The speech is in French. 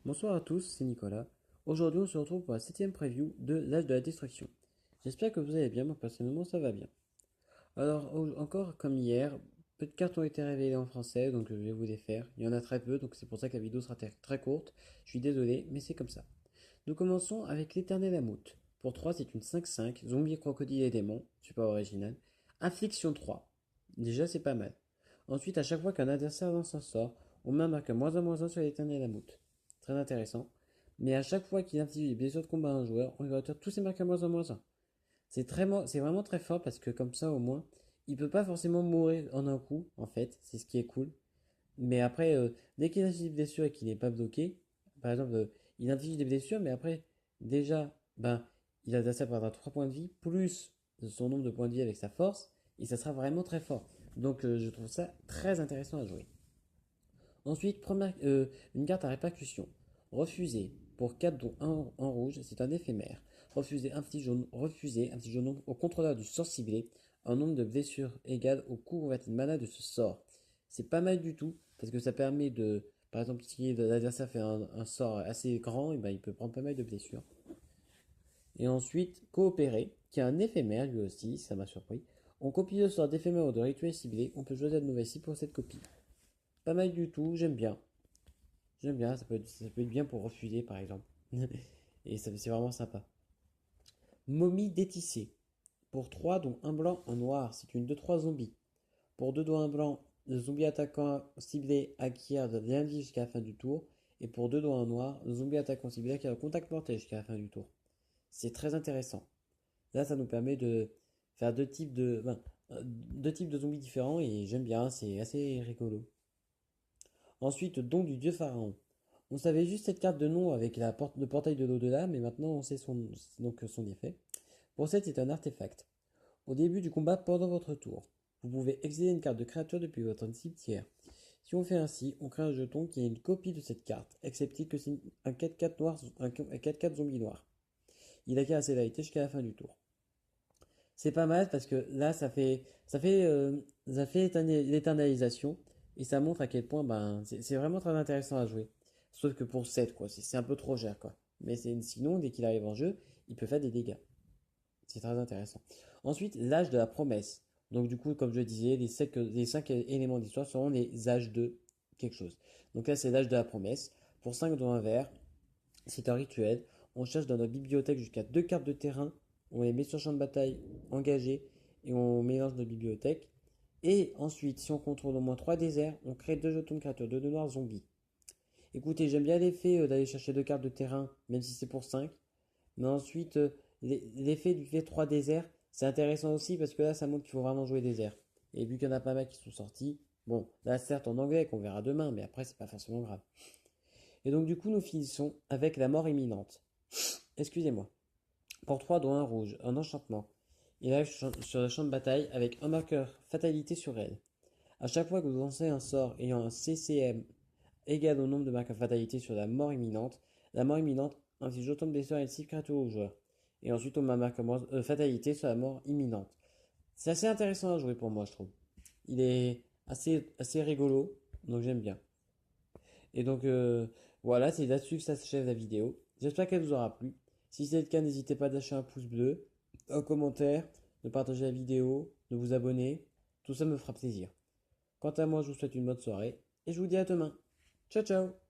Bonsoir à tous, c'est Nicolas. Aujourd'hui, on se retrouve pour la septième preview de l'âge de la destruction. J'espère que vous allez bien, moi personnellement ça va bien. Alors, encore comme hier, peu de cartes ont été révélées en français, donc je vais vous les faire. Il y en a très peu, donc c'est pour ça que la vidéo sera très courte. Je suis désolé, mais c'est comme ça. Nous commençons avec l'éternel Amout. Pour 3, c'est une 5/5, zombie, crocodile et démon, super original. Affliction 3. Déjà, c'est pas mal. Ensuite, à chaque fois qu'un adversaire lance un sort, on met un marqueur -1/-1 sur l'éternel Amout. Très intéressant. Mais à chaque fois qu'il inflige des blessures de combat à un joueur, on lui retire tous ses marqueurs -1/-1. C'est vraiment très fort parce que comme ça, au moins, il peut pas forcément mourir en un coup, en fait. C'est ce qui est cool. Mais après, dès qu'il inflige des blessures et qu'il n'est pas bloqué, par exemple, il inflige des blessures, mais après, déjà, ben, il a ça perdra 3 points de vie, plus son nombre de points de vie avec sa force, et ça sera vraiment très fort. Donc je trouve ça très intéressant à jouer. Ensuite, une carte à répercussion. Refusé. Pour 4 dont 1 en rouge, c'est un éphémère. Refusé inflige jaune au contrôleur du sort ciblé un nombre de blessures égal au coût converti de mana de ce sort. C'est pas mal du tout, parce que ça permet de, par exemple, si l'adversaire fait un sort assez grand, et ben, il peut prendre pas mal de blessures. Et ensuite, coopérer, qui est un éphémère lui aussi, ça m'a surpris. On copie le sort d'éphémère ou de rituel ciblé, on peut choisir de nouvelles cibles pour cette copie. Pas mal du tout, j'aime bien. J'aime bien, ça peut être bien pour refuser par exemple. Et c'est vraiment sympa. Momie détissée. Pour 3 dont un blanc, un noir, c'est une 2/3 zombie. Pour 2 dont un blanc, le zombie attaquant ciblé acquiert de l'indice jusqu'à la fin du tour. Et pour 2 dont un noir, le zombie attaquant ciblé acquiert le contact mortel jusqu'à la fin du tour. C'est très intéressant. Là, ça nous permet de faire deux types de zombies différents et j'aime bien, c'est assez rigolo. Ensuite, don du dieu pharaon. On savait juste cette carte de nom avec le portail de l'au-delà, mais maintenant on sait son effet. Pour 7, c'est un artefact. Au début du combat, pendant votre tour, vous pouvez exiler une carte de créature depuis votre cimetière. Si on fait ainsi, on crée un jeton qui est une copie de cette carte, excepté que c'est un 4/4 noir, un 4/4 zombie noir. Il acquiert la sévérité jusqu'à la fin du tour. C'est pas mal parce que là, ça fait l'éternalisation et ça montre à quel point ben, c'est vraiment très intéressant à jouer. Sauf que pour 7 quoi, c'est un peu trop cher, quoi. Mais sinon, dès qu'il arrive en jeu, il peut faire des dégâts. C'est très intéressant. Ensuite, l'âge de la promesse. Donc, du coup, comme je disais, les 5 éléments d'histoire seront les âges de quelque chose. Donc là, c'est l'âge de la promesse. Pour 5 dans un vert, c'est un rituel. On cherche dans notre bibliothèque jusqu'à 2 cartes de terrain. On les met sur champ de bataille engagé et on mélange notre bibliothèque. Et ensuite, si on contrôle au moins 3 déserts, on crée 2 jetons de créatures, 2 de noirs zombies. Écoutez, j'aime bien l'effet d'aller chercher 2 cartes de terrain, même si c'est pour 5. Mais ensuite, l'effet du fait 3 déserts, c'est intéressant aussi parce que là, ça montre qu'il faut vraiment jouer désert. Et vu qu'il y en a pas mal qui sont sortis, bon, là certes en anglais qu'on verra demain, mais après c'est pas forcément grave. Et donc du coup, nous finissons avec la mort imminente. Excusez-moi. Pour 3 dont un rouge, un enchantement. Il arrive sur le champ de bataille avec un marqueur fatalité sur elle. À chaque fois que vous lancez un sort ayant un CCM égal au nombre de marqueurs fatalité sur la mort imminente inflige autant de blessures à une cible créature au joueur. Et ensuite on met un marqueur fatalité sur la mort imminente. C'est assez intéressant à jouer pour moi, je trouve. Il est assez rigolo, donc j'aime bien. Et donc voilà, c'est là-dessus que ça s'achève la vidéo. J'espère qu'elle vous aura plu. Si c'est le cas, n'hésitez pas à lâcher un pouce bleu, un commentaire, de partager la vidéo, de vous abonner. Tout ça me fera plaisir. Quant à moi, je vous souhaite une bonne soirée et je vous dis à demain. Ciao ciao.